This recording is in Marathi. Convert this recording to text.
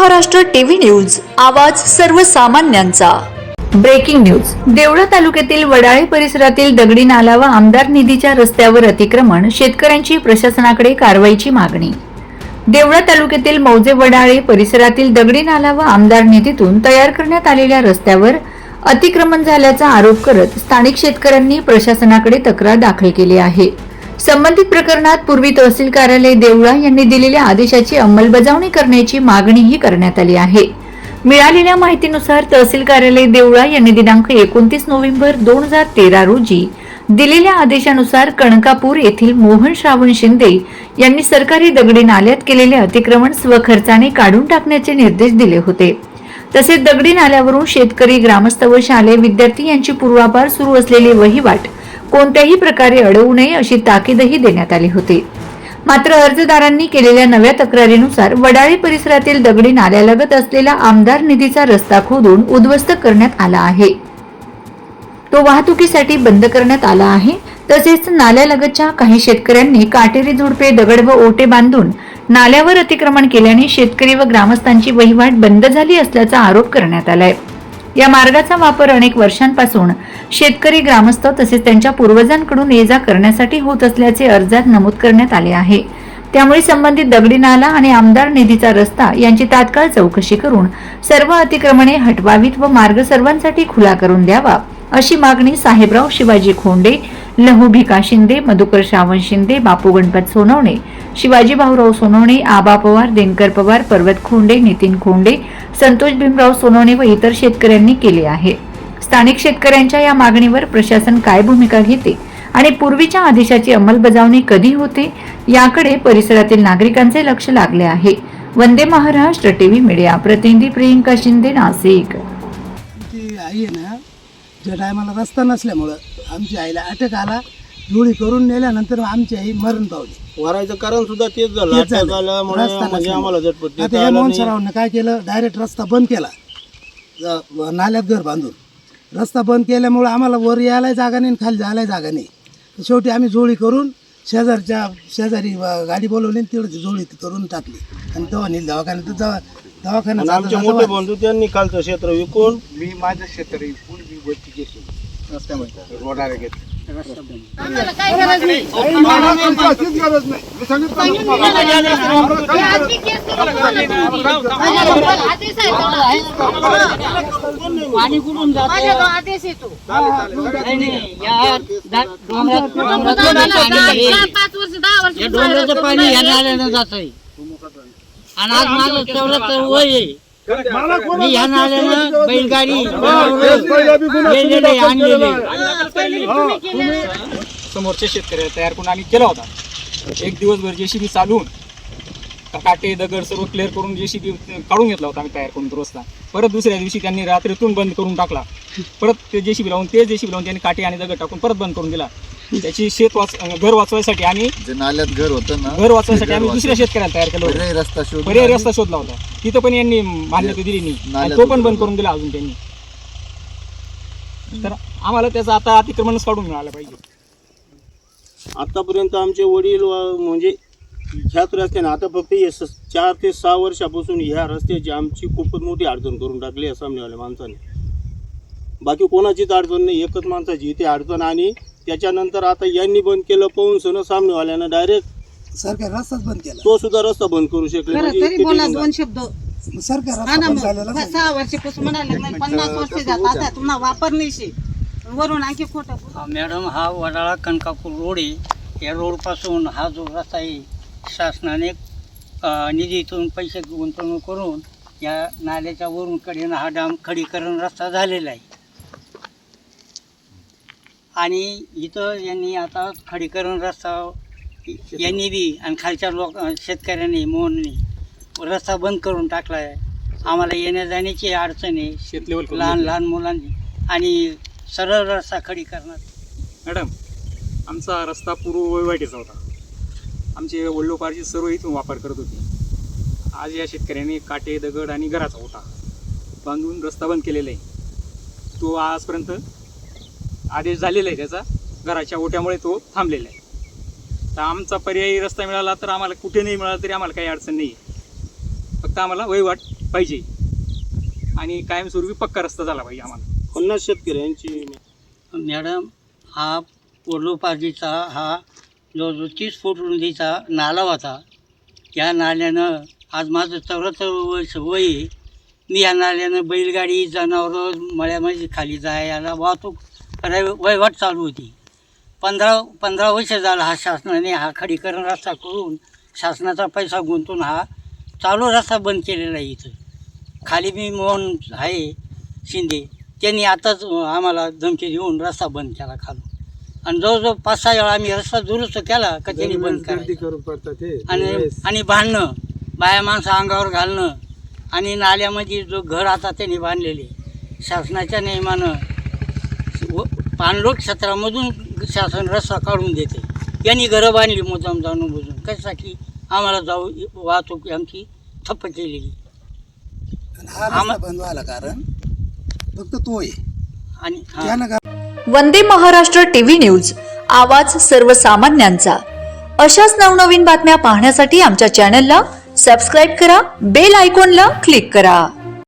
महाराष्ट्र टीव्ही न्यूज, आवाज सर्वसामान्यांचा। Breaking news. देवळा तालुक्यातील वडाळे परिसरातील दगडी नाला व आमदार निधीच्या रस्त्यावर अतिक्रमण, शेतकऱ्यांची प्रशासनाकडे कारवाईची मागणी। देवळा तालुक्यातील मौजे वडाळे परिसरातील दगडी नाला व आमदार निधीतून तयार करण्यात आलेल्या रस्त्यावर अतिक्रमण झाल्याचा आरोप करत स्थानिक शेतकऱ्यांनी प्रशासनाकडे तक्रार दाखल केली आहे। संबंधित प्रकरणात पूर्वी तहसील कार्यालय देवळा यांनी दिलेल्या आदेशाची अंमलबजावणी करण्याची मागणीही करण्यात आली आहे। मिळालेल्या माहितीनुसार तहसील कार्यालय देवळा यांनी दिनांक 29 नोव्हेंबर 2013 रोजी दिलेल्या आदेशानुसार कणकापूर येथील मोहन श्रावण शिंदे यांनी सरकारी दगडी नाल्यात केलेले अतिक्रमण स्वखर्चाने काढून टाकण्याचे निर्देश दिले होते। तसेच दगडी नाल्यावरून शेतकरी, ग्रामस्थ व शालेय विद्यार्थी यांची पूर्वापार सुरू असलेली वहिवाट कोणत्याही प्रकारे अडवू नये अशी ताकीदही देण्यात आली होती। मात्र अर्जदारांनी केलेल्या नव्या तक्रारीनुसार वडाळे परिसरातील दगडी नाल्यालगत असलेला आमदार निधीचा रस्ता खोदून उद्ध्वस्त करण्यात आला आहे। तो वाहतुकीसाठी बंद करण्यात आला आहे। तसेच नाल्यालगतच्या काही शेतकऱ्यांनी काटेरी झुडपे, दगड व ओटे बांधून नाल्यावर अतिक्रमण केल्याने शेतकरी व ग्रामस्थांची वहिवाट बंद झाली असल्याचा आरोप करण्यात आलाय। या मार्गाचा वापर अनेक वर्षांपासून शेतकरी, ग्रामस्थ तसेच त्यांच्या पूर्वजांकडून ये-जा करण्यासाठी होत असल्याचे अर्जात नमूद करण्यात आले आहे। त्यामुळे संबंधित दगडी नाला आणि आमदार निधीचा रस्ता यांची तात्काळ चौकशी करून सर्व अतिक्रमणे हटवावीत व मार्ग सर्वांसाठी खुला करून द्यावा अशी मागणी साहेबराव शिवाजी खोंडे, लहू भिका शिंदे, मधुकर श्रावण शिंदे, बापू गणपत सोनवणे, शिवाजी भाऊराव सोनवणे, आबा पवार, दिनकर पवार, पर्वत खोंडे, नितीन खोंडे, संतोष भीमराव सोनवणे व इतर शेतकऱ्यांनी केली आहे। स्थानिक शेतकऱ्यांच्या या मागणीवर प्रशासन काय भूमिका घेते आणि पूर्वीच्या आदेशाची अंमलबजावणी कधी होते याकडे परिसरातील नागरिकांचे लक्ष लागले आहे। वंदे महाराष्ट्र टीव्ही मीडिया प्रतिनिधी प्रियंका शिंदे, नाशिक। आई ना ज्या टायमाला रस्ता नसल्यामुळं आमच्या आईला अटक आला, जुळी करून नेल्यानंतर आमची आई मरण पावली। वरायचं कारण सुद्धा तेच झालं, अटक आल्यामुळे म्हणजे आम्हाला झटपट आता या मोहन सरावनं काय केलं, डायरेक्ट रस्ता बंद केला, नाल्यात घर बांधून रस्ता बंद केल्यामुळे आम्हाला वर यायला जागा नाही, खाली जायला जागा नाही। शेवटी आम्ही जोडी करून शेजारी गाडी बोलवली, तेवढी जोडी करून टाकली आणि तेव्हा नेली दवाखान्यात। दवाखान्यात आमचे मोठे बंधू त्यांनी कालचं क्षेत्र विकून मी माझं क्षेत्र विकून मी वरती घेतो रस्त्यामध्ये रोडाला घेतो। पाणी कुठून जातं? आदेश येतो डोंगराचं पाणी ह्या नाल्यानं जात आहे आणि आज माझं तेवढं तर वय आहे, मी ह्या नाल्यानं बैलगाडी समोरच्या शेतकऱ्याला तयार करून आम्ही केला होता। एक दिवसभर जेसीबी चालवून काटे, दगड सर्व क्लिअर करून जेसीबी काढून घेतला होता आम्ही तयार करून तो रस्ता। परत दुसऱ्या दिवशी त्यांनी रात्रीतून बंद करून टाकला। परत ते जेसीबी लावून त्यांनी काटे आणि दगड टाकून परत बंद करून दिला। त्याची घर वाचवायसाठी आम्ही नाल्यात घर होतं ना, घर वाचवायसाठी आम्ही दुसऱ्या शेतकऱ्याला तयार केलं होतं, पर्यायी रस्ता शोधला होता। तिथं पण यांनी मान्यता दिली नाही, तो पण बंद करून दिला अजून त्यांनी। तर आम्हाला त्याचं आता अतिक्रमणच काढून मिळालं पाहिजे। आतापर्यंत आमचे वडील म्हणजे ह्याच रस्त्याने आता फक्त 4 ते 6 वर्षापासून ह्या रस्त्याची आमची खूपच मोठी अडचण करून टाकली आहे सामनेवाल्या माणसाने। बाकी कोणाचीच अडचण नाही, एकच माणसाची इथे अडचण। आणि त्याच्यानंतर आता यांनी बंद केलं पाहून सण सामनेवाल्यानं डायरेक्ट सरकार रस्ताच बंद केला, तो सुद्धा रस्ता बंद करू शकले। तरी बोला दोन शब्द। सरकार रस्ता बंद झालेला 6 वर्षापासून म्हणाले 50 वर्ष जातात, आता तुम्हाला वापर नाही वरून आणखी खोटं। मॅडम, हा वडाळा कणकापूर रोड आहे। या रोडपासून हा जो रस्ता आहे शासनाने निधीतून पैसे गुंतवणूक करून या नाल्याच्या वरून कडेनं हा डाम खडीकरण रस्ता झालेला आहे आणि इथं यांनी आता खडीकरण रस्ता यांनी बी आणि खालच्या शेतकऱ्यांनी मोहननी रस्ता बंद करून टाकला आहे। आम्हाला येण्या जाण्याची अडचण आहे, लहान मुलांनी, आणि सरळ रस्ता खडीकरणात। मॅडम, आमचा रस्ता पूर्व वहिवाटीचा होता, आमचे वडिलोपार्जित सर्व इथून वापर करत होते। आज या शेतकऱ्यांनी काटे, दगड आणि घराचा ओटा बांधून रस्ता बंद केलेला आहे। तो आजपर्यंत आदेश झालेला आहे त्याचा, घराच्या ओट्यामुळे तो थांबलेला आहे। तर आमचा पर्यायी रस्ता मिळाला तर आम्हाला कुठे नाही मिळाला तरी आम्हाला काही अडचण नाही आहे, फक्त आम्हाला वहिवाट पाहिजे आणि कायमस्वरूपी पक्का रस्ता झाला पाहिजे आम्हाला. 50 शेतकऱ्यांची मॅडम, हा पोर्लोपार्जीचा हा जवळजवळ 30 फूट रुंदीचा नाला होता. या नाल्यानं आज माझं 74 वर्ष वय आहे. मी या नाल्यानं बैलगाडी जनावरं मळ्यामध्ये खाली जायला वाहतूक वहिवाट चालू होती. 15 वर्ष झाला हा शासनाने हा खडीकरण रस्ता करून शासनाचा पैसा गुंतून हा चालू रस्ता बंद केलेला आहे. इथं खाली मी मोहन आहे शिंदे, त्यांनी आताच आम्हाला धमकी देऊन रस्ता बंद केला खालून. आणि जवळजवळ 5-6 वेळा आम्ही रस्ता दुरुस्त केला का त्यांनी बंद करायचा. आणि भांडणं, बाया माणसं अंगावर घालणं आणि नाल्यामध्ये जो घर आता त्यांनी बांधलेले शासनाच्या नियमानं पाणलोट क्षेत्रामधून शासन रस्ता काढून देते. यांनी घरं बांधली मुद्दाम जाणून बुजून कशासाठी आम्हाला जाऊ वाहतूक आमची ठप्प केलेली. बंद व्हायला कारण फक्त तो आहे. आणि त्यानं वंदे महाराष्ट्र टीव्ही न्यूज, आवाज सर्वसामान्यांचा. अशाच नवनवीन बातम्या पाहण्यासाठी आमच्या चॅनलला सबस्क्राईब करा, बेल आयकॉनला क्लिक करा.